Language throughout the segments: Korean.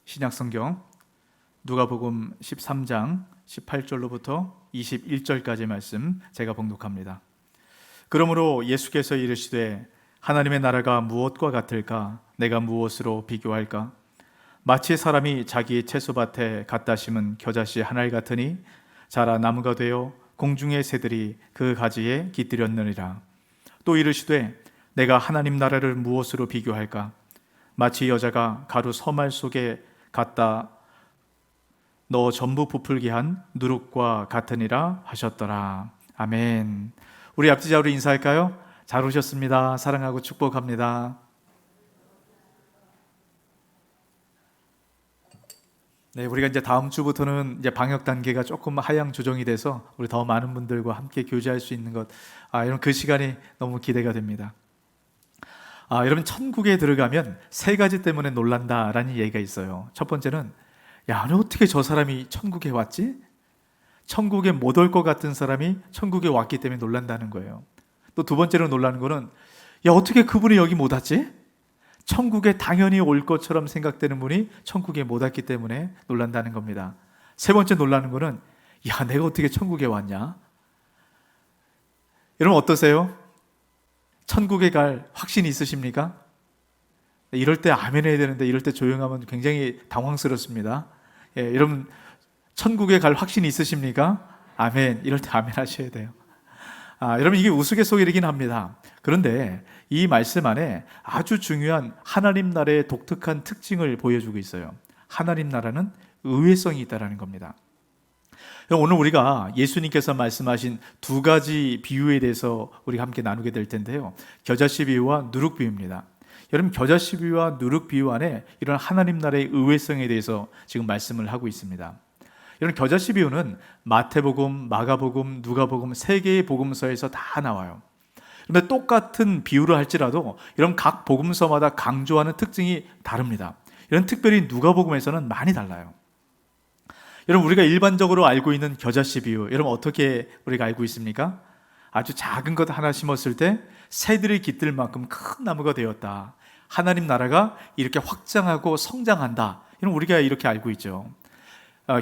신약성경 누가복음 13장 18절로부터 21절까지 말씀 제가 봉독합니다. 그러므로 예수께서 이르시되 하나님의 나라가 무엇과 같을까? 내가 무엇으로 비교할까? 마치 사람이 자기 채소밭에 갖다 심은 겨자씨 한 알 같으니 자라 나무가 되어 공중의 새들이 그 가지에 깃들였느니라. 또 이르시되 내가 하나님 나라를 무엇으로 비교할까? 마치 여자가 가루 서말 속에 갖다 넣어 전부 부풀게 한 누룩과 같으니라 하셨더라. 아멘. 우리 앞뒤자로 인사할까요? 잘 오셨습니다. 사랑하고 축복합니다. 네, 우리가 이제 다음 주부터는 이제 방역 단계가 조금 하향 조정이 돼서 우리 더 많은 분들과 함께 교제할 수 있는 것, 여러분 그 시간이 너무 기대가 됩니다. 여러분 천국에 들어가면 세 가지 때문에 놀란다라는 얘기가 있어요. 첫 번째는 야, 아니 어떻게 저 사람이 천국에 왔지? 천국에 못 올 것 같은 사람이 천국에 왔기 때문에 놀란다는 거예요. 또 두 번째로 놀라는 거는 야, 어떻게 그분이 여기 못 왔지? 천국에 당연히 올 것처럼 생각되는 분이 천국에 못 왔기 때문에 놀란다는 겁니다. 세 번째 놀라는 거는 야, 내가 어떻게 천국에 왔냐? 여러분 어떠세요? 천국에 갈 확신이 있으십니까? 이럴 때 아멘 해야 되는데 이럴 때 조용하면 굉장히 당황스럽습니다. 여러분 천국에 갈 확신이 있으십니까? 아멘. 이럴 때 아멘 하셔야 돼요. 여러분 이게 우스갯소리이긴 합니다. 그런데 이 말씀 안에 아주 중요한 하나님 나라의 독특한 특징을 보여주고 있어요. 하나님 나라는 의외성이 있다는 겁니다. 오늘 우리가 예수님께서 말씀하신 두 가지 비유에 대해서 우리가 함께 나누게 될 텐데요. 겨자씨 비유와 누룩 비유입니다. 여러분 겨자씨 비유와 누룩 비유 안에 이런 하나님 나라의 의외성에 대해서 지금 말씀을 하고 있습니다. 이런 겨자씨 비유는 마태복음, 마가복음, 누가복음 세 개의 복음서에서 다 나와요. 그런데 똑같은 비유를 할지라도 이런 각 복음서마다 강조하는 특징이 다릅니다. 이런 특별히 누가복음에서는 많이 달라요. 여러분 우리가 일반적으로 알고 있는 겨자씨 비유, 여러분 어떻게 우리가 알고 있습니까? 아주 작은 것 하나 심었을 때 새들이 깃들 만큼 큰 나무가 되었다. 하나님 나라가 이렇게 확장하고 성장한다. 이런 우리가 이렇게 알고 있죠.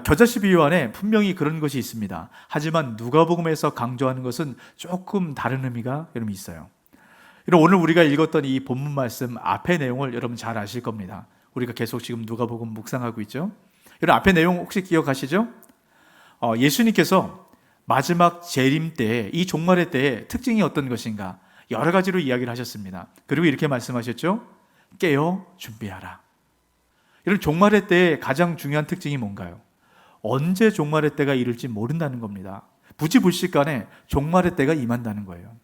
겨자씨 비유 안에 분명히 그런 것이 있습니다. 하지만 누가복음에서 강조하는 것은 조금 다른 의미가 여러분 있어요. 오늘 우리가 읽었던 이 본문 말씀 앞의 내용을 여러분 잘 아실 겁니다. 우리가 계속 지금 누가복음 묵상하고 있죠. 여러분 앞의 내용 혹시 기억하시죠? 예수님께서 마지막 재림 때, 이 종말의 때의 특징이 어떤 것인가 여러 가지로 이야기를 하셨습니다. 그리고 이렇게 말씀하셨죠. 깨어 준비하라. 여러분 종말의 때의 가장 중요한 특징이 뭔가요? 언제 종말의 때가 이를지 모른다는 겁니다. 부지불식간에 종말의 때가 임한다는 거예요.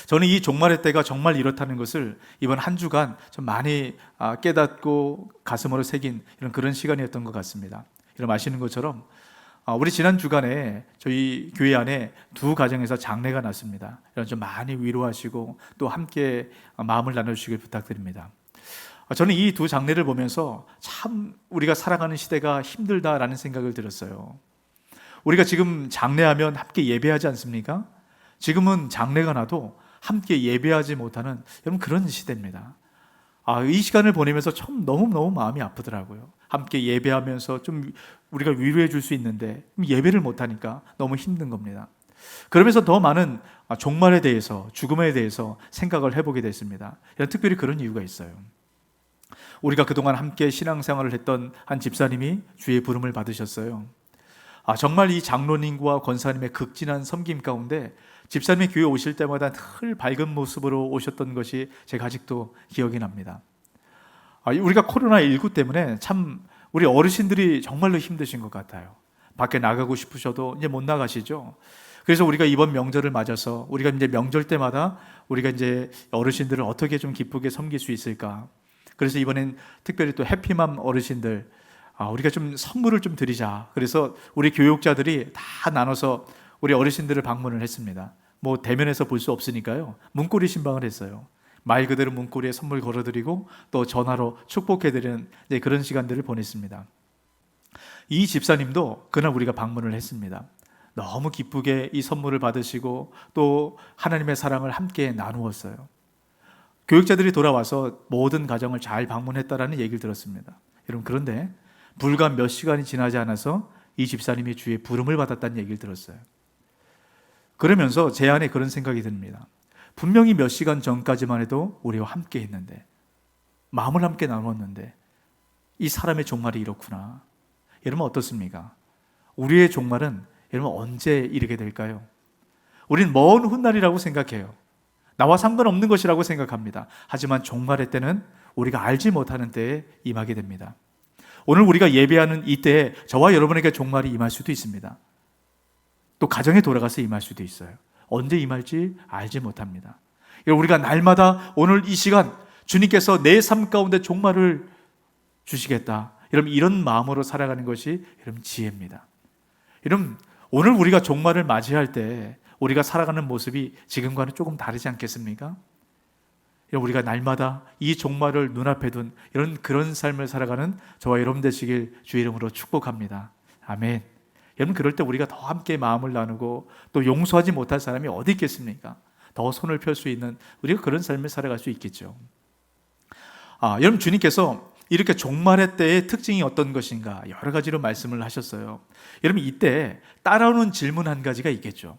저는 이 종말의 때가 정말 이렇다는 것을 이번 한 주간 좀 많이 깨닫고 가슴으로 새긴 그런 시간이었던 것 같습니다. 여러분 아시는 것처럼 우리 지난 주간에 저희 교회 안에 두 가정에서 장례가 났습니다. 여러분 좀 많이 위로하시고 또 함께 마음을 나눠주시길 부탁드립니다. 저는 이 두 장례를 보면서 참 우리가 살아가는 시대가 힘들다라는 생각을 들었어요. 우리가 지금 장례하면 함께 예배하지 않습니까? 지금은 장례가 나도 함께 예배하지 못하는 여러분 그런 시대입니다. 이 시간을 보내면서 참 너무너무 마음이 아프더라고요. 함께 예배하면서 좀 우리가 위로해 줄 수 있는데 예배를 못하니까 너무 힘든 겁니다. 그러면서 더 많은 종말에 대해서, 죽음에 대해서 생각을 해보게 됐습니다. 특별히 그런 이유가 있어요. 우리가 그동안 함께 신앙생활을 했던 한 집사님이 주의 부름을 받으셨어요. 정말 이 장로님과 권사님의 극진한 섬김 가운데 집사님이 교회 오실 때마다 늘 밝은 모습으로 오셨던 것이 제가 아직도 기억이 납니다. 우리가 코로나19 때문에 참 우리 어르신들이 정말로 힘드신 것 같아요. 밖에 나가고 싶으셔도 이제 못 나가시죠. 그래서 우리가 이번 명절을 맞아서 우리가 이제 명절 때마다 우리가 이제 어르신들을 어떻게 좀 기쁘게 섬길 수 있을까? 그래서 이번엔 특별히 또 해피맘 어르신들 우리가 좀 선물을 좀 드리자. 그래서 우리 교육자들이 다 나눠서 우리 어르신들을 방문을 했습니다. 뭐 대면에서 볼 수 없으니까요. 문고리 신방을 했어요. 말 그대로 문고리에 선물 걸어드리고 또 전화로 축복해드리는 그런 시간들을 보냈습니다. 이 집사님도 그날 우리가 방문을 했습니다. 너무 기쁘게 이 선물을 받으시고 또 하나님의 사랑을 함께 나누었어요. 교육자들이 돌아와서 모든 가정을 잘 방문했다라는 얘기를 들었습니다. 여러분, 그런데 불과 몇 시간이 지나지 않아서 이 집사님이 주의 부름을 받았다는 얘기를 들었어요. 그러면서 제 안에 그런 생각이 듭니다. 분명히 몇 시간 전까지만 해도 우리와 함께 했는데, 마음을 함께 나눴는데 이 사람의 종말이 이렇구나. 여러분, 어떻습니까? 우리의 종말은 여러분 언제 이르게 될까요? 우린 먼 훗날이라고 생각해요. 나와 상관없는 것이라고 생각합니다. 하지만 종말의 때는 우리가 알지 못하는 때에 임하게 됩니다. 오늘 우리가 예배하는 이때에 저와 여러분에게 종말이 임할 수도 있습니다. 또 가정에 돌아가서 임할 수도 있어요. 언제 임할지 알지 못합니다. 우리가 날마다 오늘 이 시간 주님께서 내 삶 가운데 종말을 주시겠다, 여러분, 이런 마음으로 살아가는 것이 여러분 지혜입니다. 여러분, 오늘 우리가 종말을 맞이할 때 우리가 살아가는 모습이 지금과는 조금 다르지 않겠습니까? 우리가 날마다 이 종말을 눈앞에 둔 그런 삶을 살아가는 저와 여러분 되시길 주의 이름으로 축복합니다. 아멘. 여러분, 그럴 때 우리가 더 함께 마음을 나누고 또 용서하지 못할 사람이 어디 있겠습니까? 더 손을 펼 수 있는 우리가 그런 삶을 살아갈 수 있겠죠. 여러분, 주님께서 이렇게 종말의 때의 특징이 어떤 것인가 여러 가지로 말씀을 하셨어요. 여러분, 이때 따라오는 질문 한 가지가 있겠죠.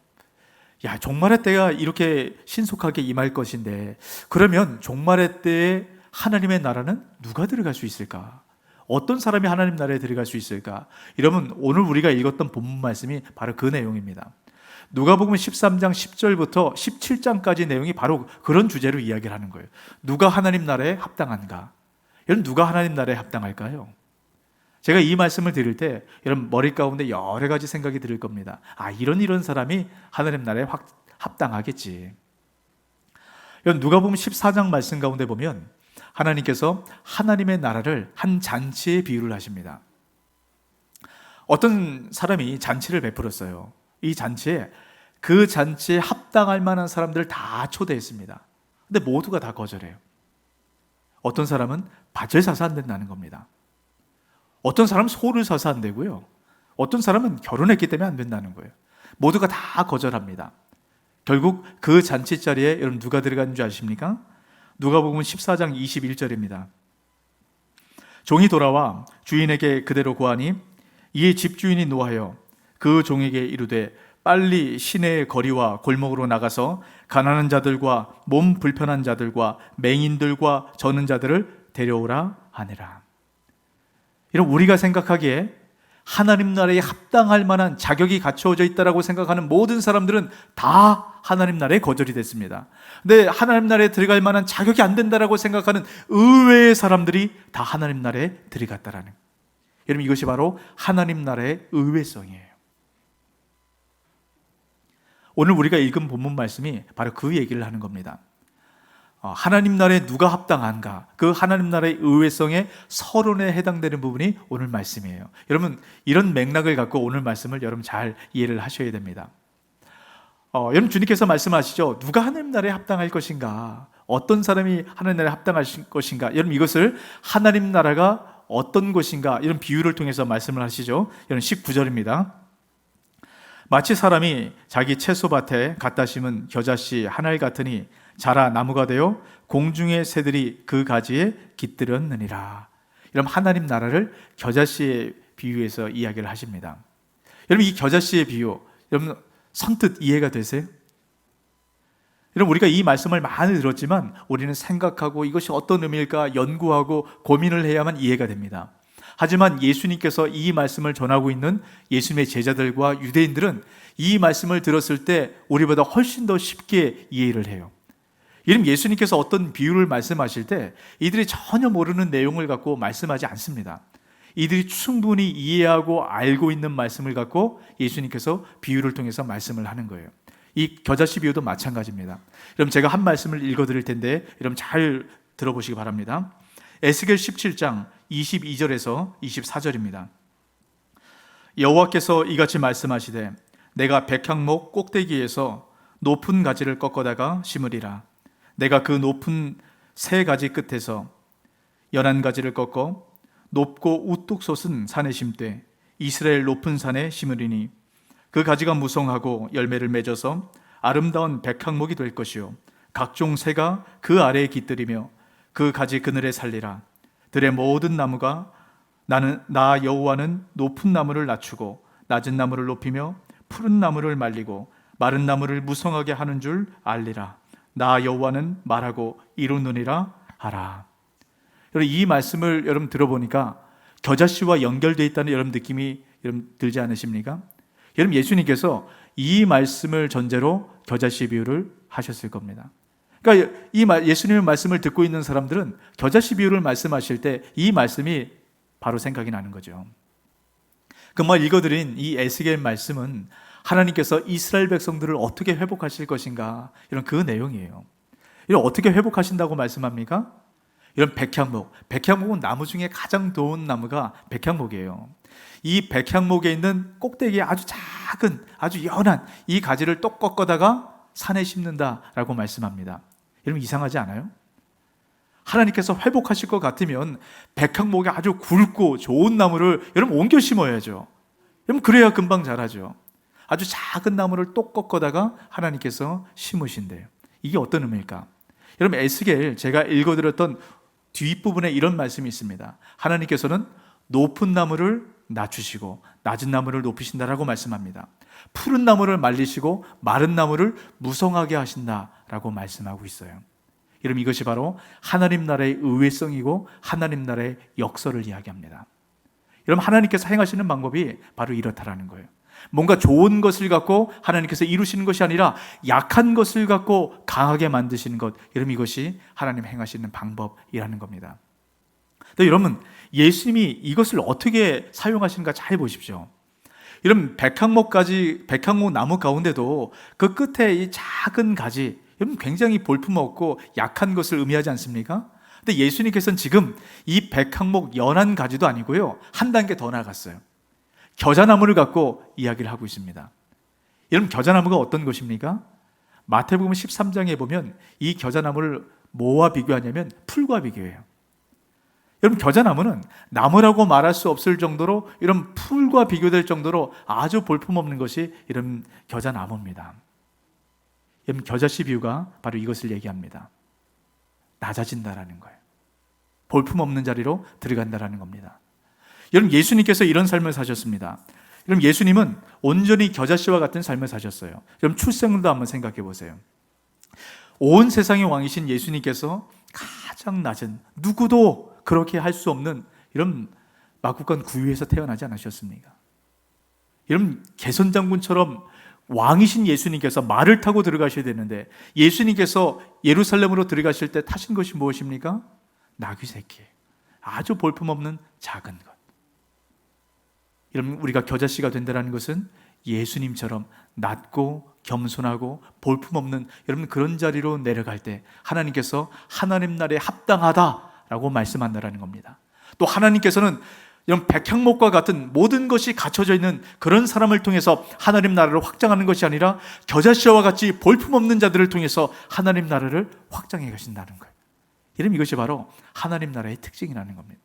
야, 종말의 때가 이렇게 신속하게 임할 것인데 그러면 종말의 때에 하나님의 나라는 누가 들어갈 수 있을까? 어떤 사람이 하나님 나라에 들어갈 수 있을까? 이러면 오늘 우리가 읽었던 본문 말씀이 바로 그 내용입니다. 누가복음 13장 10절부터 17장까지 내용이 바로 그런 주제로 이야기를 하는 거예요. 누가 하나님 나라에 합당한가? 여러분, 누가 하나님 나라에 합당할까요? 제가 이 말씀을 드릴 때 여러분 머리 가운데 여러 가지 생각이 들 겁니다. 이런 사람이 하나님 나라에 합당하겠지. 여러분, 누가복음 14장 말씀 가운데 보면 하나님께서 하나님의 나라를 한 잔치에 비유를 하십니다. 어떤 사람이 잔치를 베풀었어요. 이 잔치에 그 잔치에 합당할 만한 사람들을 다 초대했습니다. 근데 모두가 다 거절해요. 어떤 사람은 밭을 사서 안 된다는 겁니다. 어떤 사람은 소를 사서 안 되고요. 어떤 사람은 결혼했기 때문에 안 된다는 거예요. 모두가 다 거절합니다. 결국 그 잔치 자리에 여러분 누가 들어가는 줄 아십니까? 누가복음 14장 21절입니다. 종이 돌아와 주인에게 그대로 고하니 이에 집주인이 노하여 그 종에게 이르되 빨리 시내의 거리와 골목으로 나가서 가난한 자들과 몸 불편한 자들과 맹인들과 저는 자들을 데려오라 하니라. 이런 우리가 생각하기에 하나님 나라에 합당할 만한 자격이 갖추어져 있다고 생각하는 모든 사람들은 다 하나님 나라에 거절이 됐습니다. 근데 하나님 나라에 들어갈 만한 자격이 안 된다고 생각하는 의외의 사람들이 다 하나님 나라에 들어갔다라는, 여러분, 이것이 바로 하나님 나라의 의외성이에요. 오늘 우리가 읽은 본문 말씀이 바로 그 얘기를 하는 겁니다. 하나님 나라에 누가 합당한가, 그 하나님 나라의 의외성의 서론에 해당되는 부분이 오늘 말씀이에요. 여러분, 이런 맥락을 갖고 오늘 말씀을 여러분 잘 이해를 하셔야 됩니다. 여러분, 주님께서 말씀하시죠. 누가 하나님 나라에 합당할 것인가, 어떤 사람이 하나님 나라에 합당할 것인가. 여러분, 이것을 하나님 나라가 어떤 것인가 이런 비유를 통해서 말씀을 하시죠. 여러분, 19절입니다. 마치 사람이 자기 채소밭에 갖다 심은 겨자씨 한 알 같으니 자라 나무가 되어 공중의 새들이 그 가지에 깃들었느니라. 여러분, 하나님 나라를 겨자씨의 비유에서 이야기를 하십니다. 여러분, 이 겨자씨의 비유, 여러분 선뜻 이해가 되세요? 여러분, 우리가 이 말씀을 많이 들었지만 우리는 생각하고 이것이 어떤 의미일까 연구하고 고민을 해야만 이해가 됩니다. 하지만 예수님께서 이 말씀을 전하고 있는 예수님의 제자들과 유대인들은 이 말씀을 들었을 때 우리보다 훨씬 더 쉽게 이해를 해요. 이름 예수님께서 어떤 비유를 말씀하실 때 이들이 전혀 모르는 내용을 갖고 말씀하지 않습니다. 이들이 충분히 이해하고 알고 있는 말씀을 갖고 예수님께서 비유를 통해서 말씀을 하는 거예요. 이 겨자씨 비유도 마찬가지입니다. 여러분, 제가 한 말씀을 읽어드릴 텐데 여러분 잘 들어보시기 바랍니다. 에스겔 17장 22절에서 24절입니다. 여호와께서 이같이 말씀하시되 내가 백향목 꼭대기에서 높은 가지를 꺾어다가 심으리라. 내가 그 높은 세 가지 끝에서 연한 가지를 꺾어 높고 우뚝 솟은 산에 심되 이스라엘 높은 산에 심으리니 그 가지가 무성하고 열매를 맺어서 아름다운 백향목이 될 것이요 각종 새가 그 아래에 깃들이며 그 가지 그늘에 살리라. 들의 모든 나무가 나 여호와는 높은 나무를 낮추고 낮은 나무를 높이며 푸른 나무를 말리고 마른 나무를 무성하게 하는 줄 알리라. 나 여호와는 말하고 이루느니라 하라. 여러분, 이 말씀을 여러분 들어보니까 겨자씨와 연결되어 있다는 여러분 느낌이 여러분 들지 않으십니까? 여러분, 예수님께서 이 말씀을 전제로 겨자씨 비유를 하셨을 겁니다. 그러니까 예수님의 말씀을 듣고 있는 사람들은 겨자씨 비유를 말씀하실 때 이 말씀이 바로 생각이 나는 거죠. 금방 읽어드린 이 에스겔 말씀은 하나님께서 이스라엘 백성들을 어떻게 회복하실 것인가, 이런 그 내용이에요. 이런 어떻게 회복하신다고 말씀합니까? 이런 백향목은 나무 중에 가장 좋은 나무가 백향목이에요. 이 백향목에 있는 꼭대기에 아주 작은, 아주 연한 이 가지를 똑 꺾어다가 산에 심는다라고 말씀합니다. 여러분, 이상하지 않아요? 하나님께서 회복하실 것 같으면 백향목이 아주 굵고 좋은 나무를 여러분 옮겨 심어야죠. 여러분, 그래야 금방 자라죠. 아주 작은 나무를 똑 꺾어다가 하나님께서 심으신대요. 이게 어떤 의미일까? 여러분, 에스겔 제가 읽어드렸던 뒷부분에 이런 말씀이 있습니다. 하나님께서는 높은 나무를 낮추시고 낮은 나무를 높이신다라고 말씀합니다. 푸른 나무를 말리시고 마른 나무를 무성하게 하신다라고 말씀하고 있어요. 여러분, 이것이 바로 하나님 나라의 의외성이고 하나님 나라의 역설을 이야기합니다. 여러분, 하나님께서 행하시는 방법이 바로 이렇다라는 거예요. 뭔가 좋은 것을 갖고 하나님께서 이루시는 것이 아니라 약한 것을 갖고 강하게 만드시는 것, 여러분, 이것이 하나님 행하시는 방법이라는 겁니다. 여러분, 예수님이 이것을 어떻게 사용하시는가 잘 보십시오. 여러분, 백향목 나무 가운데도 그 끝에 이 작은 가지, 여러분, 굉장히 볼품없고 약한 것을 의미하지 않습니까? 근데 예수님께서는 지금 이 백향목 연한 가지도 아니고요, 한 단계 더 나아갔어요. 겨자나무를 갖고 이야기를 하고 있습니다. 여러분, 겨자나무가 어떤 것입니까? 마태복음 13장에 보면 이 겨자나무를 뭐와 비교하냐면 풀과 비교해요. 여러분, 겨자나무는 나무라고 말할 수 없을 정도로 이런 풀과 비교될 정도로 아주 볼품없는 것이 이런 겨자나무입니다. 여러분, 겨자씨 비유가 바로 이것을 얘기합니다. 낮아진다라는 거예요. 볼품없는 자리로 들어간다라는 겁니다. 여러분, 예수님께서 이런 삶을 사셨습니다. 여러분, 예수님은 온전히 겨자씨와 같은 삶을 사셨어요. 여러분, 출생도 한번 생각해 보세요. 온 세상의 왕이신 예수님께서 가장 낮은, 누구도 그렇게 할 수 없는 이런 마구간 구유에서 태어나지 않으셨습니까? 여러분, 개선장군처럼 왕이신 예수님께서 말을 타고 들어가셔야 되는데, 예수님께서 예루살렘으로 들어가실 때 타신 것이 무엇입니까? 나귀 새끼, 아주 볼품없는 작은 것. 여러분, 우리가 겨자씨가 된다는 것은 예수님처럼 낮고 겸손하고 볼품없는, 여러분, 그런 자리로 내려갈 때 하나님께서 하나님 나라에 합당하다라고 말씀한다는 겁니다. 또 하나님께서는 이런 백향목과 같은 모든 것이 갖춰져 있는 그런 사람을 통해서 하나님 나라를 확장하는 것이 아니라 겨자씨와 같이 볼품없는 자들을 통해서 하나님 나라를 확장해 가신다는 거예요. 여러분, 이것이 바로 하나님 나라의 특징이라는 겁니다.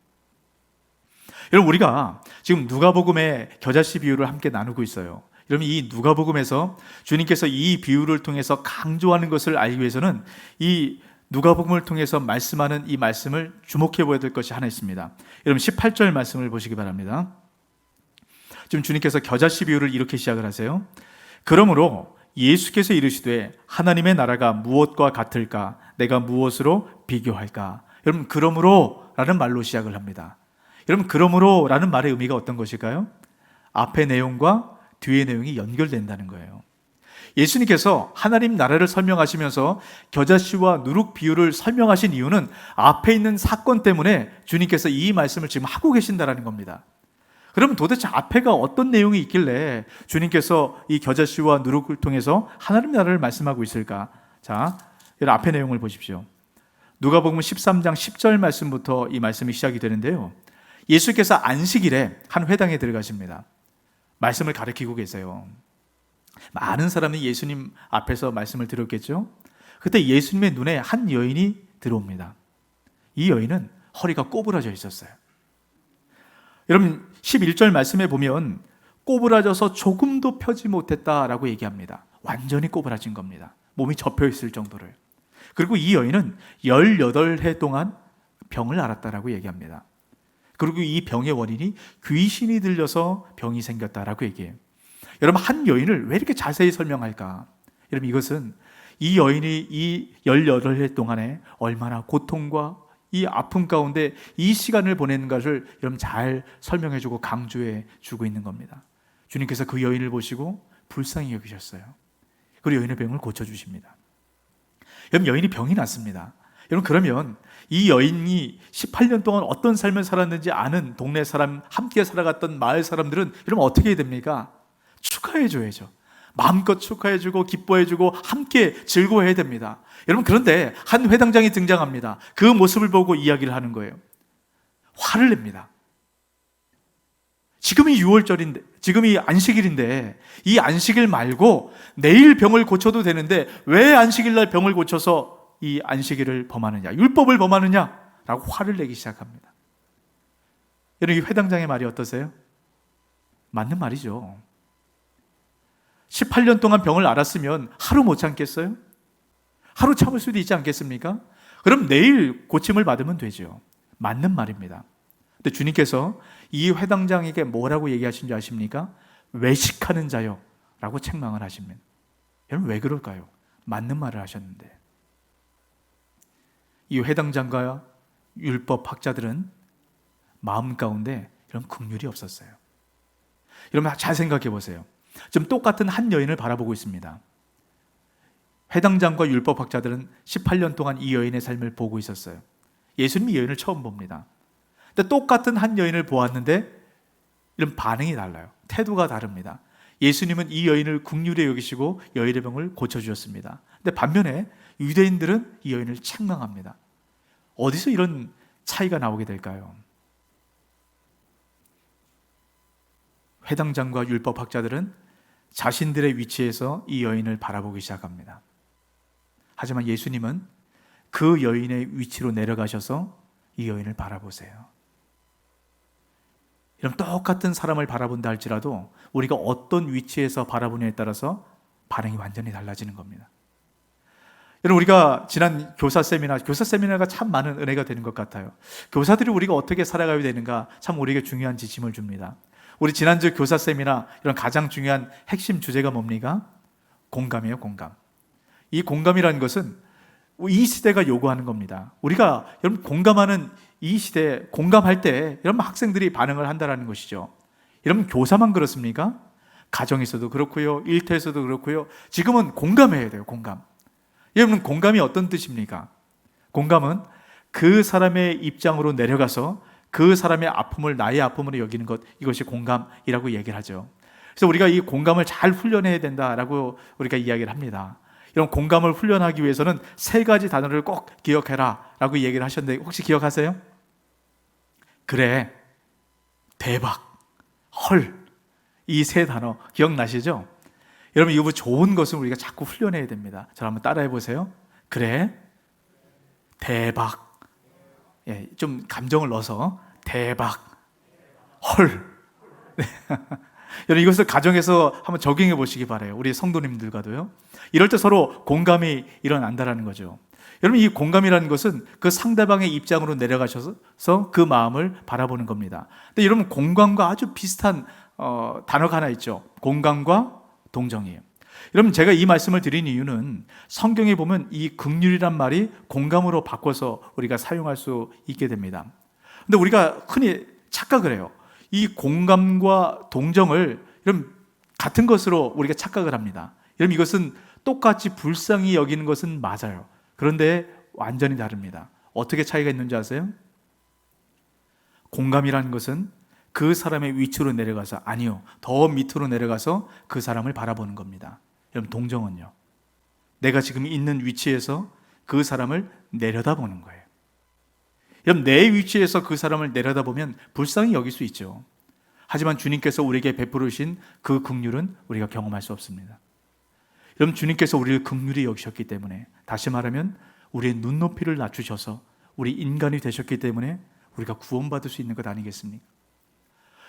여러분, 우리가 지금 누가복음의 겨자씨 비유를 함께 나누고 있어요. 여러분, 이 누가복음에서 주님께서 이 비유를 통해서 강조하는 것을 알기 위해서는 이 누가복음을 통해서 말씀하는 이 말씀을 주목해 보아야 될 것이 하나 있습니다. 여러분, 18절 말씀을 보시기 바랍니다. 지금 주님께서 겨자씨 비유를 이렇게 시작을 하세요. 그러므로 예수께서 이르시되 하나님의 나라가 무엇과 같을까? 내가 무엇으로 비교할까? 여러분, 그러므로 라는 말로 시작을 합니다. 여러분, 그러므로 라는 말의 의미가 어떤 것일까요? 앞의 내용과 뒤의 내용이 연결된다는 거예요. 예수님께서 하나님 나라를 설명하시면서 겨자씨와 누룩 비유를 설명하신 이유는 앞에 있는 사건 때문에 주님께서 이 말씀을 지금 하고 계신다는 겁니다. 그럼 도대체 앞에가 어떤 내용이 있길래 주님께서 이 겨자씨와 누룩을 통해서 하나님 나라를 말씀하고 있을까? 자, 여러분, 앞의 내용을 보십시오. 누가복음 13장 10절 말씀부터 이 말씀이 시작이 되는데요, 예수께서 안식일에 한 회당에 들어가십니다. 말씀을 가르치고 계세요. 많은 사람이 예수님 앞에서 말씀을 들었겠죠. 그때 예수님의 눈에 한 여인이 들어옵니다. 이 여인은 허리가 꼬부라져 있었어요. 여러분, 11절 말씀에 보면 꼬부라져서 조금도 펴지 못했다라고 얘기합니다. 완전히 꼬부라진 겁니다. 몸이 접혀 있을 정도를. 그리고 이 여인은 18해 동안 병을 앓았다라고 얘기합니다. 그리고 이 병의 원인이 귀신이 들려서 병이 생겼다라고 얘기해요. 여러분, 한 여인을 왜 이렇게 자세히 설명할까? 여러분, 이것은 이 여인이 이 18해 동안에 얼마나 고통과 이 아픔 가운데 이 시간을 보내는 것을 여러분 잘 설명해주고 강조해주고 있는 겁니다. 주님께서 그 여인을 보시고 불쌍히 여기셨어요. 그리고 여인의 병을 고쳐주십니다. 여러분, 여인이 병이 났습니다. 여러분, 그러면 이 여인이 18년 동안 어떤 삶을 살았는지 아는 동네 사람, 함께 살아갔던 마을 사람들은 여러분 어떻게 해야 됩니까? 축하해줘야죠. 마음껏 축하해주고 기뻐해주고 함께 즐거워해야 됩니다. 여러분, 그런데 한 회당장이 등장합니다. 그 모습을 보고 이야기를 하는 거예요. 화를 냅니다. 지금이 6월절인데, 지금이 안식일인데 이 안식일 말고 내일 병을 고쳐도 되는데 왜 안식일 날 병을 고쳐서 이 안식일을 범하느냐, 율법을 범하느냐 라고 화를 내기 시작합니다. 여러분, 이 회당장의 말이 어떠세요? 맞는 말이죠. 18년 동안 병을 앓았으면 하루 못 참겠어요? 하루 참을 수도 있지 않겠습니까? 그럼 내일 고침을 받으면 되죠. 맞는 말입니다. 근데 주님께서 이 회당장에게 뭐라고 얘기하신 줄 아십니까? 외식하는 자요 라고 책망을 하십니다. 여러분, 왜 그럴까요? 맞는 말을 하셨는데. 이 회당장과 율법학자들은 마음 가운데 이런 긍휼이 없었어요. 여러분, 잘 생각해 보세요. 지금 똑같은 한 여인을 바라보고 있습니다. 회당장과 율법학자들은 18년 동안 이 여인의 삶을 보고 있었어요. 예수님이 이 여인을 처음 봅니다. 근데 똑같은 한 여인을 보았는데 이런 반응이 달라요. 태도가 다릅니다. 예수님은 이 여인을 긍휼히 여기시고 여인의 병을 고쳐주셨습니다. 근데 반면에 유대인들은 이 여인을 책망합니다. 어디서 이런 차이가 나오게 될까요? 회당장과 율법학자들은 자신들의 위치에서 이 여인을 바라보기 시작합니다. 하지만 예수님은 그 여인의 위치로 내려가셔서 이 여인을 바라보세요. 이런 똑같은 사람을 바라본다 할지라도 우리가 어떤 위치에서 바라보냐에 따라서 반응이 완전히 달라지는 겁니다. 여러분, 우리가 지난 교사 세미나가 참 많은 은혜가 되는 것 같아요. 교사들이 우리가 어떻게 살아가야 되는가 참 우리에게 중요한 지침을 줍니다. 우리 지난주 교사 세미나 이런 가장 중요한 핵심 주제가 뭡니까? 공감이에요, 공감. 이 공감이라는 것은 이 시대가 요구하는 겁니다. 우리가 여러분 공감하는 이 시대에 공감할 때 여러분 학생들이 반응을 한다는 것이죠. 여러분, 교사만 그렇습니까? 가정에서도 그렇고요, 일터에서도 그렇고요. 지금은 공감해야 돼요, 공감. 여러분, 공감이 어떤 뜻입니까? 공감은 그 사람의 입장으로 내려가서 그 사람의 아픔을 나의 아픔으로 여기는 것, 이것이 공감이라고 얘기를 하죠. 그래서 우리가 이 공감을 잘 훈련해야 된다라고 우리가 이야기를 합니다. 이런 공감을 훈련하기 위해서는 3가지 단어를 꼭 기억해라 라고 얘기를 하셨는데 혹시 기억하세요? 그래, 대박, 헐, 이 3 단어 기억나시죠? 여러분, 이거 좋은 것을 우리가 자꾸 훈련해야 됩니다. 저를 한번 따라해 보세요. 그래, 대박. 예, 좀 감정을 넣어서 대박, 헐. 네. 여러분, 이것을 가정에서 한번 적용해 보시기 바라요. 우리 성도님들과도요. 이럴 때 서로 공감이 일어난다는 거죠. 여러분, 이 공감이라는 것은 그 상대방의 입장으로 내려가셔서 그 마음을 바라보는 겁니다. 근데 여러분, 공감과 아주 비슷한 단어가 하나 있죠. 공감과 동정이에요. 여러분, 제가 이 말씀을 드린 이유는 성경에 보면 이 긍휼이란 말이 공감으로 바꿔서 우리가 사용할 수 있게 됩니다. 근데 우리가 흔히 착각을 해요. 이 공감과 동정을 여러분 같은 것으로 우리가 착각을 합니다. 여러분, 이것은 똑같이 불쌍히 여기는 것은 맞아요. 그런데 완전히 다릅니다. 어떻게 차이가 있는지 아세요? 공감이라는 것은 그 사람의 위치로 내려가서, 아니요, 더 밑으로 내려가서 그 사람을 바라보는 겁니다. 여러분, 동정은요, 내가 지금 있는 위치에서 그 사람을 내려다보는 거예요. 여러분, 내 위치에서 그 사람을 내려다보면 불쌍히 여길 수 있죠. 하지만 주님께서 우리에게 베푸르신 그 긍휼은 우리가 경험할 수 없습니다. 여러분, 주님께서 우리를 긍휼히 여기셨기 때문에, 다시 말하면 우리의 눈높이를 낮추셔서 우리 인간이 되셨기 때문에 우리가 구원받을 수 있는 것 아니겠습니까?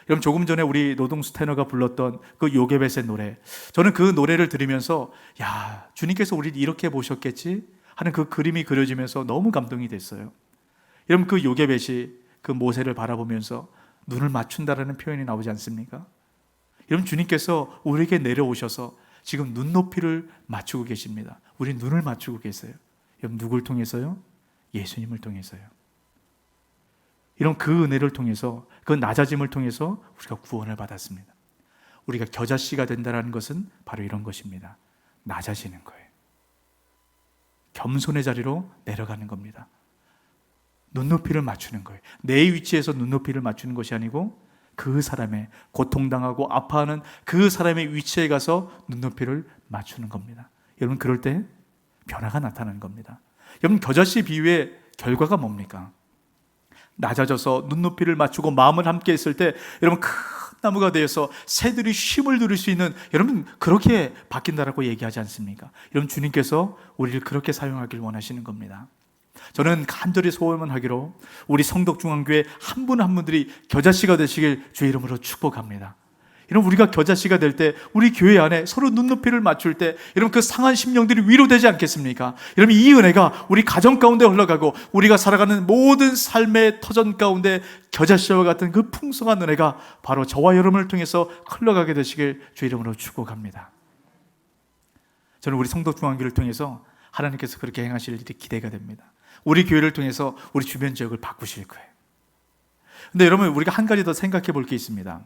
여러분, 조금 전에 우리 노동수 테너가 불렀던 그 요게벳의 노래, 저는 그 노래를 들으면서 야, 주님께서 우리를 이렇게 보셨겠지 하는 그 그림이 그려지면서 너무 감동이 됐어요. 여러분, 그 요게벳이 그 모세를 바라보면서 눈을 맞춘다라는 표현이 나오지 않습니까? 여러분, 주님께서 우리에게 내려오셔서 지금 눈높이를 맞추고 계십니다. 우리 눈을 맞추고 계세요. 여러분, 누굴 통해서요? 예수님을 통해서요. 이런 그 은혜를 통해서, 그 낮아짐을 통해서 우리가 구원을 받았습니다. 우리가 겨자씨가 된다는 것은 바로 이런 것입니다. 낮아지는 거예요. 겸손의 자리로 내려가는 겁니다. 눈높이를 맞추는 거예요. 내 위치에서 눈높이를 맞추는 것이 아니고 그 사람의, 고통당하고 아파하는 그 사람의 위치에 가서 눈높이를 맞추는 겁니다. 여러분, 그럴 때 변화가 나타나는 겁니다. 여러분, 겨자씨 비유의 결과가 뭡니까? 낮아져서 눈높이를 맞추고 마음을 함께 했을 때 여러분, 큰 나무가 되어서 새들이 쉼을 누릴 수 있는, 여러분, 그렇게 바뀐다라고 얘기하지 않습니까? 여러분, 주님께서 우리를 그렇게 사용하길 원하시는 겁니다. 저는 간절히 소원만 하기로 우리 성덕중앙교회 한 분 한 분들이 겨자씨가 되시길 주의 이름으로 축복합니다. 여러분, 우리가 겨자씨가 될 때 우리 교회 안에 서로 눈높이를 맞출 때 여러분, 그 상한 심령들이 위로되지 않겠습니까? 여러분, 이 은혜가 우리 가정 가운데 흘러가고 우리가 살아가는 모든 삶의 터전 가운데 겨자씨와 같은 그 풍성한 은혜가 바로 저와 여러분을 통해서 흘러가게 되시길 주의 이름으로 축복합니다. 저는 우리 성덕중앙교회를 통해서 하나님께서 그렇게 행하실 일이 기대가 됩니다. 우리 교회를 통해서 우리 주변 지역을 바꾸실 거예요. 근데 여러분, 우리가 한 가지 더 생각해 볼 게 있습니다.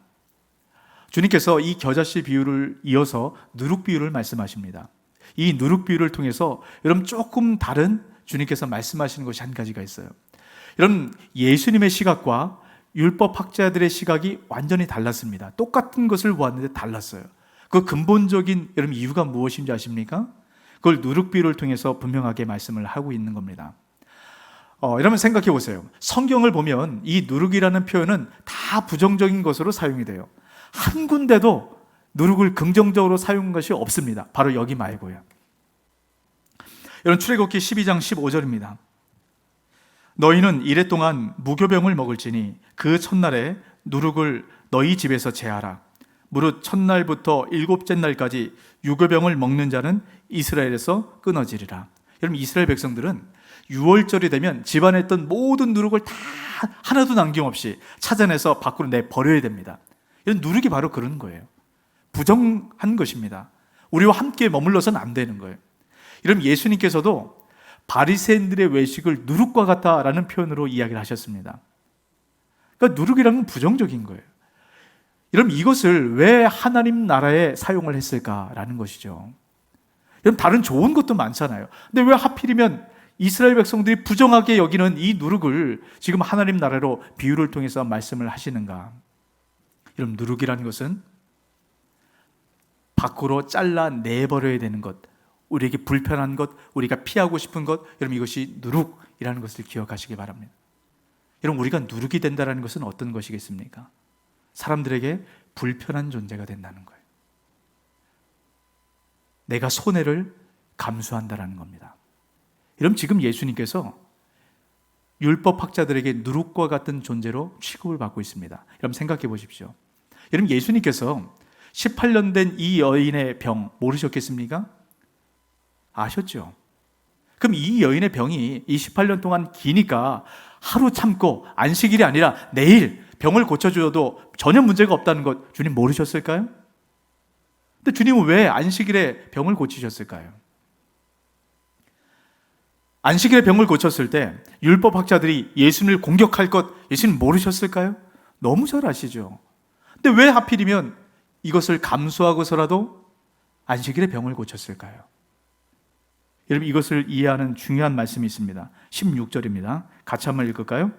주님께서 이 겨자씨 비유를 이어서 누룩 비유를 말씀하십니다. 이 누룩 비유를 통해서 여러분, 조금 다른 주님께서 말씀하시는 것이 한 가지가 있어요. 여러분, 예수님의 시각과 율법학자들의 시각이 완전히 달랐습니다. 똑같은 것을 보았는데 달랐어요. 그 근본적인 여러분 이유가 무엇인지 아십니까? 그걸 누룩 비유를 통해서 분명하게 말씀을 하고 있는 겁니다. 여러분, 생각해 보세요. 성경을 보면 이 누룩이라는 표현은 다 부정적인 것으로 사용이 돼요. 한 군데도 누룩을 긍정적으로 사용한 것이 없습니다. 바로 여기 말고요. 여러분, 출애굽기 12장 15절입니다. 너희는 이레 동안 무교병을 먹을지니 그 첫날에 누룩을 너희 집에서 제하라. 무릇 첫날부터 일곱째 날까지 유교병을 먹는 자는 이스라엘에서 끊어지리라. 여러분, 이스라엘 백성들은 6월절이 되면 집안에 있던 모든 누룩을 다 하나도 남김없이 찾아내서 밖으로 내버려야 됩니다. 이런 누룩이 바로 그런 거예요. 부정한 것입니다. 우리와 함께 머물러서는 안 되는 거예요. 여러분, 예수님께서도 바리새인들의 외식을 누룩과 같다라는 표현으로 이야기를 하셨습니다. 그러니까 누룩이라는 건 부정적인 거예요. 여러분, 이것을 왜 하나님 나라에 사용을 했을까라는 것이죠. 여러분, 다른 좋은 것도 많잖아요. 근데 왜 하필이면 이스라엘 백성들이 부정하게 여기는 이 누룩을 지금 하나님 나라로 비유를 통해서 말씀을 하시는가? 여러분, 누룩이라는 것은 밖으로 잘라 내버려야 되는 것, 우리에게 불편한 것, 우리가 피하고 싶은 것, 여러분, 이것이 누룩이라는 것을 기억하시기 바랍니다. 여러분, 우리가 누룩이 된다는 것은 어떤 것이겠습니까? 사람들에게 불편한 존재가 된다는 거예요. 내가 손해를 감수한다는 겁니다. 여러분, 지금 예수님께서 율법학자들에게 누룩과 같은 존재로 취급을 받고 있습니다. 여러분, 생각해 보십시오. 여러분, 예수님께서 18년 된 이 여인의 병 모르셨겠습니까? 아셨죠? 그럼 이 여인의 병이 이 18년 동안 기니까 하루 참고 안식일이 아니라 내일 병을 고쳐주어도 전혀 문제가 없다는 것 주님 모르셨을까요? 근데 주님은 왜 안식일에 병을 고치셨을까요? 안식일에 병을 고쳤을 때 율법학자들이 예수님을 공격할 것 예수님 모르셨을까요? 너무 잘 아시죠. 근데 왜 하필이면 이것을 감수하고서라도 안식일에 병을 고쳤을까요? 여러분, 이것을 이해하는 중요한 말씀이 있습니다. 16절입니다. 같이 한번 읽을까요?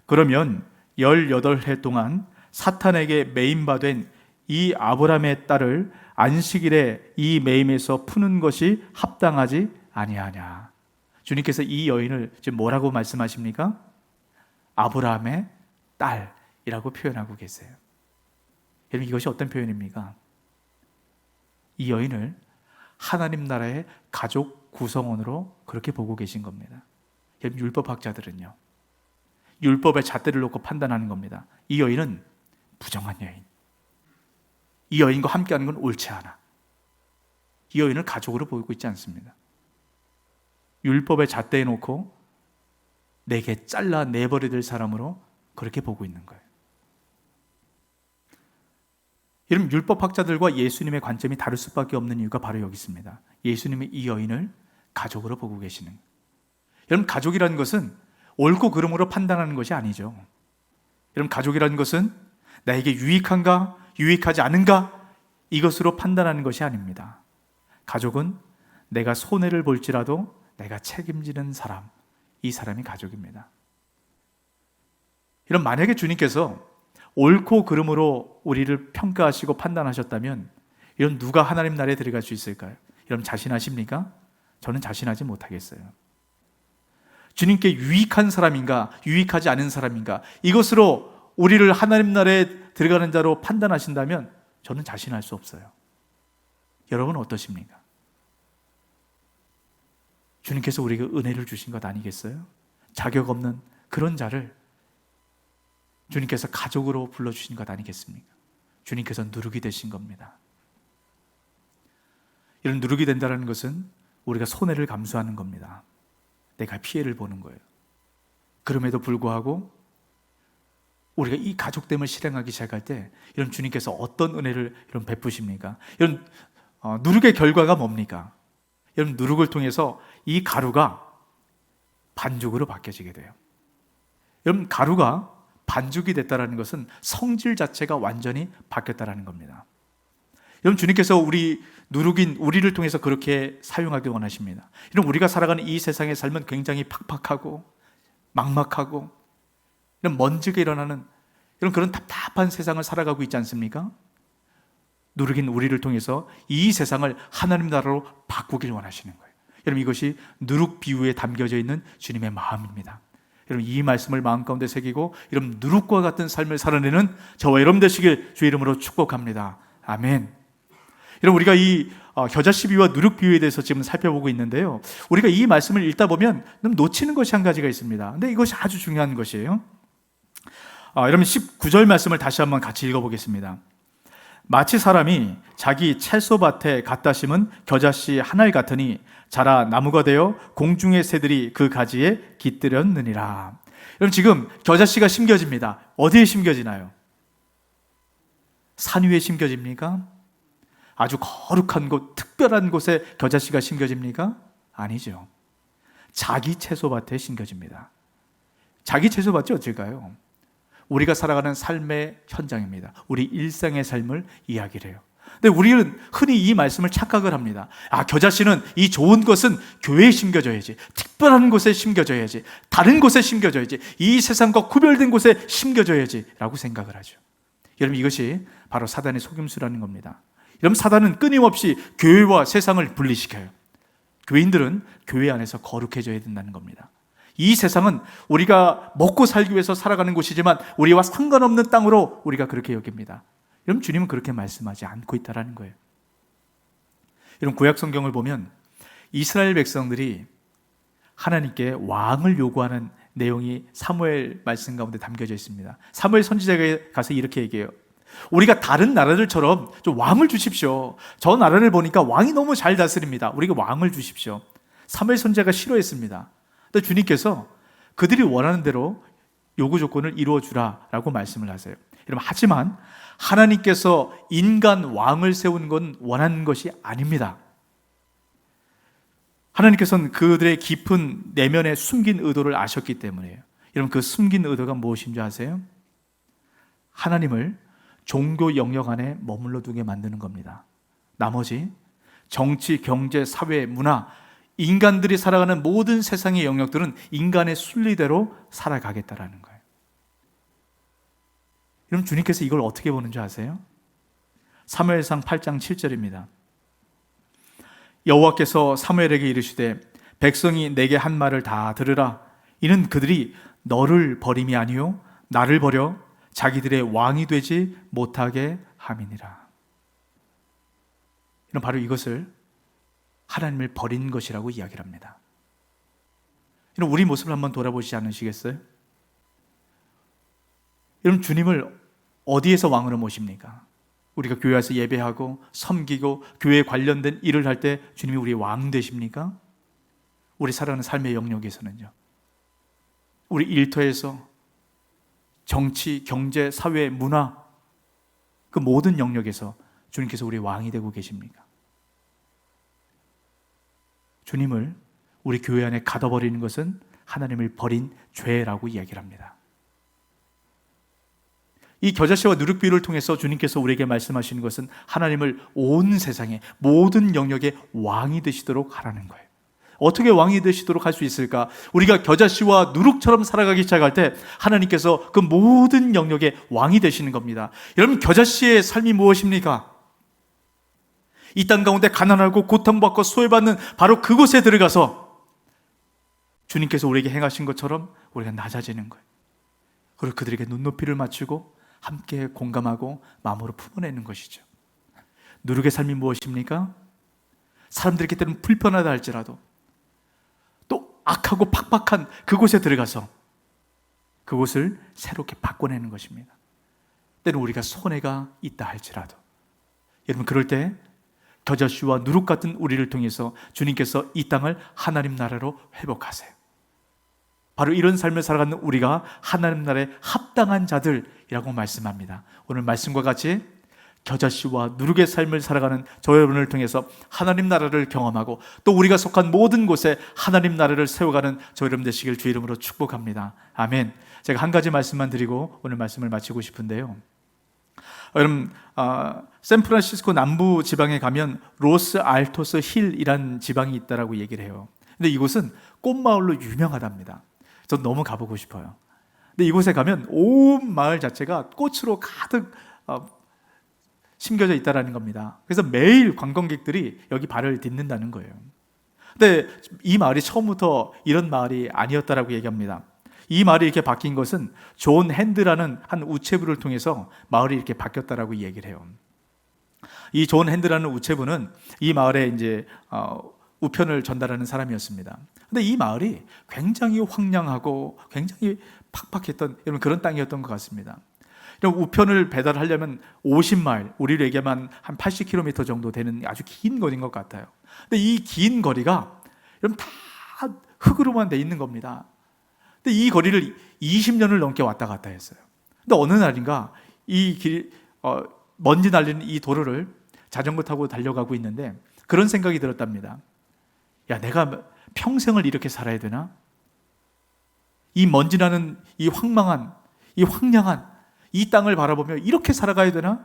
그러면 18해 동안 사탄에게 매임받은 이 아브라함의 딸을 안식일에 이 매임에서 푸는 것이 합당하지 아니하냐. 주님께서 이 여인을 지금 뭐라고 말씀하십니까? 아브라함의 딸이라고 표현하고 계세요. 여러분, 이것이 어떤 표현입니까? 이 여인을 하나님 나라의 가족 구성원으로 그렇게 보고 계신 겁니다. 여러분, 율법학자들은요, 율법의 잣대를 놓고 판단하는 겁니다. 이 여인은 부정한 여인, 이 여인과 함께하는 건 옳지 않아. 이 여인을 가족으로 보고 있지 않습니다. 율법의 잣대에 놓고 내게 잘라 내버려 될 사람으로 그렇게 보고 있는 거예요. 여러분, 율법학자들과 예수님의 관점이 다를 수밖에 없는 이유가 바로 여기 있습니다. 예수님이 이 여인을 가족으로 보고 계시는 거예요. 여러분, 가족이라는 것은 옳고 그름으로 판단하는 것이 아니죠. 여러분, 가족이라는 것은 나에게 유익한가 유익하지 않은가 이것으로 판단하는 것이 아닙니다. 가족은 내가 손해를 볼지라도 내가 책임지는 사람, 이 사람이 가족입니다. 이런 만약에 주님께서 옳고 그름으로 우리를 평가하시고 판단하셨다면 이런 누가 하나님 나라에 들어갈 수 있을까요? 여러분 자신하십니까? 저는 자신하지 못하겠어요. 주님께 유익한 사람인가 유익하지 않은 사람인가 이것으로 우리를 하나님 나라에 들어가는 자로 판단하신다면 저는 자신할 수 없어요. 여러분은 어떠십니까? 주님께서 우리에게 은혜를 주신 것 아니겠어요? 자격 없는 그런 자를 주님께서 가족으로 불러주신 것 아니겠습니까? 주님께서 누룩이 되신 겁니다. 이런 누룩이 된다는 것은 우리가 손해를 감수하는 겁니다. 내가 피해를 보는 거예요. 그럼에도 불구하고 우리가 이 가족됨을 실행하기 시작할 때 이런 주님께서 어떤 은혜를 이런 베푸십니까? 이런 누룩의 결과가 뭡니까? 여러분, 누룩을 통해서 이 가루가 반죽으로 바뀌어지게 돼요. 여러분, 가루가 반죽이 됐다는 것은 성질 자체가 완전히 바뀌었다는 겁니다. 여러분, 주님께서 우리 누룩인 우리를 통해서 그렇게 사용하기 원하십니다. 이런 우리가 살아가는 이 세상의 삶은 굉장히 팍팍하고 막막하고 이런 먼지가 일어나는 이런 그런 답답한 세상을 살아가고 있지 않습니까? 누룩인 우리를 통해서 이 세상을 하나님 나라로 바꾸길 원하시는 거예요. 여러분, 이것이 누룩 비유에 담겨져 있는 주님의 마음입니다. 여러분, 이 말씀을 마음 가운데 새기고 여러분 누룩과 같은 삶을 살아내는 저와 여러분 되시길 주 이름으로 축복합니다. 아멘. 여러분, 우리가 이 겨자씨 비유와 누룩 비유에 대해서 지금 살펴보고 있는데요, 우리가 이 말씀을 읽다 보면 좀 놓치는 것이 한 가지가 있습니다. 근데 이것이 아주 중요한 것이에요. 여러분 19절 말씀을 다시 한번 같이 읽어보겠습니다. 마치 사람이 자기 채소밭에 갖다 심은 겨자씨 한 알 같으니 자라 나무가 되어 공중의 새들이 그 가지에 깃들였느니라. 여러분, 지금 겨자씨가 심겨집니다. 어디에 심겨지나요? 산 위에 심겨집니까? 아주 거룩한 곳, 특별한 곳에 겨자씨가 심겨집니까? 아니죠. 자기 채소밭에 심겨집니다. 자기 채소밭이 어딜까요? 우리가 살아가는 삶의 현장입니다. 우리 일상의 삶을 이야기를 해요. 근데 우리는 흔히 이 말씀을 착각을 합니다. 겨자씨는 이 좋은 것은 교회에 심겨져야지, 특별한 곳에 심겨져야지, 다른 곳에 심겨져야지, 이 세상과 구별된 곳에 심겨져야지 라고 생각을 하죠. 여러분, 이것이 바로 사단의 속임수라는 겁니다. 여러분, 사단은 끊임없이 교회와 세상을 분리시켜요. 교인들은 교회 안에서 거룩해져야 된다는 겁니다. 이 세상은 우리가 먹고 살기 위해서 살아가는 곳이지만 우리와 상관없는 땅으로 우리가 그렇게 여깁니다. 여러분, 주님은 그렇게 말씀하지 않고 있다는 거예요. 여러분, 구약 성경을 보면 이스라엘 백성들이 하나님께 왕을 요구하는 내용이 사무엘 말씀 가운데 담겨져 있습니다. 사무엘 선지자가 가서 이렇게 얘기해요. 우리가 다른 나라들처럼 좀 왕을 주십시오. 저 나라를 보니까 왕이 너무 잘 다스립니다. 우리가 왕을 주십시오. 사무엘 선지자가 싫어했습니다. 근데 주님께서 그들이 원하는 대로 요구 조건을 이루어 주라라고 말씀을 하세요. 여러분, 하지만 하나님께서 인간 왕을 세우는 건 원하는 것이 아닙니다. 하나님께서는 그들의 깊은 내면에 숨긴 의도를 아셨기 때문이에요. 여러분, 그 숨긴 의도가 무엇인지 아세요? 하나님을 종교 영역 안에 머물러 두게 만드는 겁니다. 나머지 정치, 경제, 사회, 문화, 인간들이 살아가는 모든 세상의 영역들은 인간의 순리대로 살아가겠다라는 거예요. 여러분, 주님께서 이걸 어떻게 보는 줄 아세요? 사무엘상 8장 7절입니다. 여호와께서 사무엘에게 이르시되 백성이 내게 한 말을 다 들으라. 이는 그들이 너를 버림이 아니요 나를 버려 자기들의 왕이 되지 못하게 함이니라. 이런 바로 이것을 하나님을 버린 것이라고 이야기를 합니다. 이런 우리 모습을 한번 돌아보시지 않으시겠어요? 여러분, 주님을 어디에서 왕으로 모십니까? 우리가 교회에서 예배하고 섬기고 교회에 관련된 일을 할 때 주님이 우리의 왕 되십니까? 우리 살아가는 삶의 영역에서는요, 우리 일터에서 정치, 경제, 사회, 문화, 그 모든 영역에서 주님께서 우리 왕이 되고 계십니까? 주님을 우리 교회 안에 가둬버리는 것은 하나님을 버린 죄라고 이야기를 합니다. 이 겨자씨와 누룩비유를 통해서 주님께서 우리에게 말씀하시는 것은 하나님을 온 세상의 모든 영역의 왕이 되시도록 하라는 거예요. 어떻게 왕이 되시도록 할 수 있을까? 우리가 겨자씨와 누룩처럼 살아가기 시작할 때 하나님께서 그 모든 영역의 왕이 되시는 겁니다. 여러분, 겨자씨의 삶이 무엇입니까? 이 땅 가운데 가난하고 고통받고 소외받는 바로 그곳에 들어가서 주님께서 우리에게 행하신 것처럼 우리가 낮아지는 거예요. 그리고 그들에게 눈높이를 맞추고 함께 공감하고 마음으로 품어내는 것이죠. 누룩의 삶이 무엇입니까? 사람들에게 때로는 불편하다 할지라도 또 악하고 팍팍한 그곳에 들어가서 그곳을 새롭게 바꿔내는 것입니다. 때로는 우리가 손해가 있다 할지라도, 여러분, 그럴 때 겨자씨와 누룩 같은 우리를 통해서 주님께서 이 땅을 하나님 나라로 회복하세요. 바로 이런 삶을 살아가는 우리가 하나님 나라에 합당한 자들이라고 말씀합니다. 오늘 말씀과 같이 겨자씨와 누룩의 삶을 살아가는 저 여러분을 통해서 하나님 나라를 경험하고 또 우리가 속한 모든 곳에 하나님 나라를 세워가는 저 여러분 되시길 주 이름으로 축복합니다. 아멘. 제가 한 가지 말씀만 드리고 오늘 말씀을 마치고 싶은데요. 여러분, 샌프란시스코 남부 지방에 가면 로스 알토스 힐이라는 지방이 있다라고 얘기를 해요. 근데 이곳은 꽃마을로 유명하답니다. 전 너무 가보고 싶어요. 근데 이곳에 가면 온 마을 자체가 꽃으로 가득 심겨져 있다라는 겁니다. 그래서 매일 관광객들이 여기 발을 딛는다는 거예요. 근데 이 마을이 처음부터 이런 마을이 아니었다라고 얘기합니다. 이 마을이 이렇게 바뀐 것은 존 핸드라는 한 우체부를 통해서 마을이 이렇게 바뀌었다라고 얘기를 해요. 이 존 핸드라는 우체부는 이 마을에 이제 우편을 전달하는 사람이었습니다. 근데 이 마을이 굉장히 황량하고 굉장히 팍팍했던 그런 땅이었던 것 같습니다. 우편을 배달하려면 50마일, 우리로 얘기하면 한 80km 정도 되는 아주 긴 거리인 것 같아요. 근데 이 긴 거리가 다 흙으로만 돼 있는 겁니다. 근데 이 거리를 20년을 넘게 왔다 갔다 했어요. 근데 어느 날인가 이 길, 먼지 날리는 이 도로를 자전거 타고 달려가고 있는데 그런 생각이 들었답니다. 야, 내가 평생을 이렇게 살아야 되나? 이 먼지 나는 이 황망한, 이 황량한 이 땅을 바라보며 이렇게 살아가야 되나?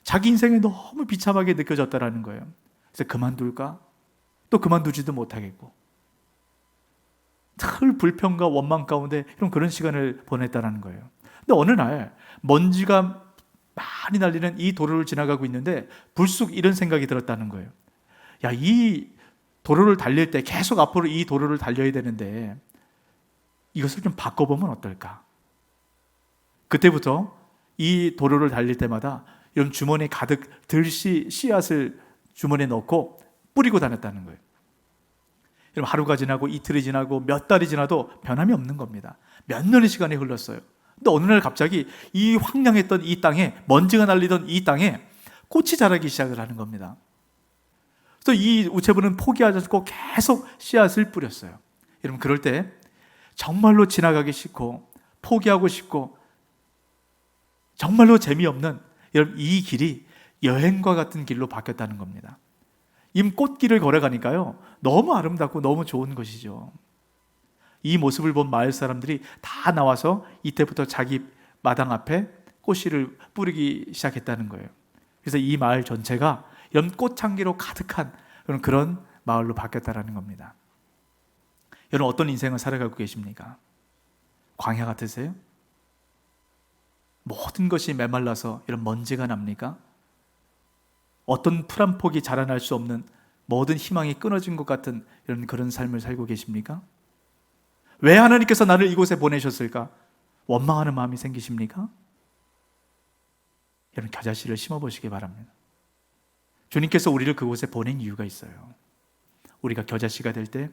자기 인생이 너무 비참하게 느껴졌다라는 거예요. 그래서 그만둘까? 또 그만두지도 못하겠고 늘 불평과 원망 가운데 그런 시간을 보냈다라는 거예요. 근데 어느 날 먼지가 많이 날리는 이 도로를 지나가고 있는데 불쑥 이런 생각이 들었다는 거예요. 야, 이 도로를 달릴 때 계속 앞으로 이 도로를 달려야 되는데 이것을 좀 바꿔보면 어떨까? 그때부터 이 도로를 달릴 때마다 이런 주머니에 가득 씨앗을 주머니에 넣고 뿌리고 다녔다는 거예요. 여러분, 하루가 지나고 이틀이 지나고 몇 달이 지나도 변함이 없는 겁니다. 몇 년의 시간이 흘렀어요. 근데 어느 날 갑자기 이 황량했던 이 땅에, 먼지가 날리던 이 땅에 꽃이 자라기 시작을 하는 겁니다. 그래서 이 우체부는 포기하지 않고 계속 씨앗을 뿌렸어요. 여러분, 그럴 때 정말로 지나가기 싫고 포기하고 싶고 정말로 재미없는 여러분 이 길이 여행과 같은 길로 바뀌었다는 겁니다. 이 꽃길을 걸어가니까요 너무 아름답고 너무 좋은 것이죠. 이 모습을 본 마을 사람들이 다 나와서 이때부터 자기 마당 앞에 꽃씨를 뿌리기 시작했다는 거예요. 그래서 이 마을 전체가 이런 꽃향기로 가득한 그런 마을로 바뀌었다는 겁니다. 여러분, 어떤 인생을 살아가고 계십니까? 광야 같으세요? 모든 것이 메말라서 이런 먼지가 납니까? 어떤 풀 한 폭이 자라날 수 없는 모든 희망이 끊어진 것 같은 그런 삶을 살고 계십니까? 왜 하나님께서 나를 이곳에 보내셨을까? 원망하는 마음이 생기십니까? 여러분, 겨자씨를 심어보시기 바랍니다. 주님께서 우리를 그곳에 보낸 이유가 있어요. 우리가 겨자씨가 될 때,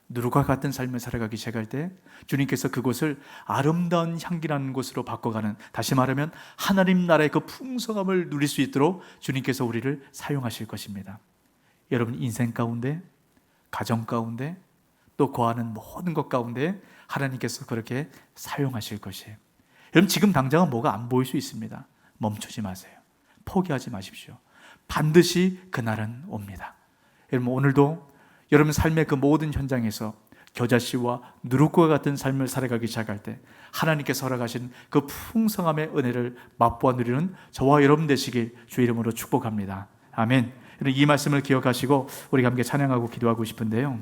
누룩과 같은 삶을 살아가기 시작할 때 주님께서 그곳을 아름다운 향기나는 곳으로 바꿔가는, 다시 말하면 하나님 나라의 그 풍성함을 누릴 수 있도록 주님께서 우리를 사용하실 것입니다. 여러분 인생 가운데, 가정 가운데, 또 거하는 모든 것 가운데 하나님께서 그렇게 사용하실 것이에요. 여러분 지금 당장은 뭐가 안 보일 수 있습니다. 멈추지 마세요. 포기하지 마십시오. 반드시 그날은 옵니다. 여러분 오늘도 여러분 삶의 그 모든 현장에서 겨자씨와 누룩과 같은 삶을 살아가기 시작할 때 하나님께서 허락하신 그 풍성함의 은혜를 맛보아 누리는 저와 여러분 되시길 주의 이름으로 축복합니다. 아멘. 이 말씀을 기억하시고 우리가 함께 찬양하고 기도하고 싶은데요.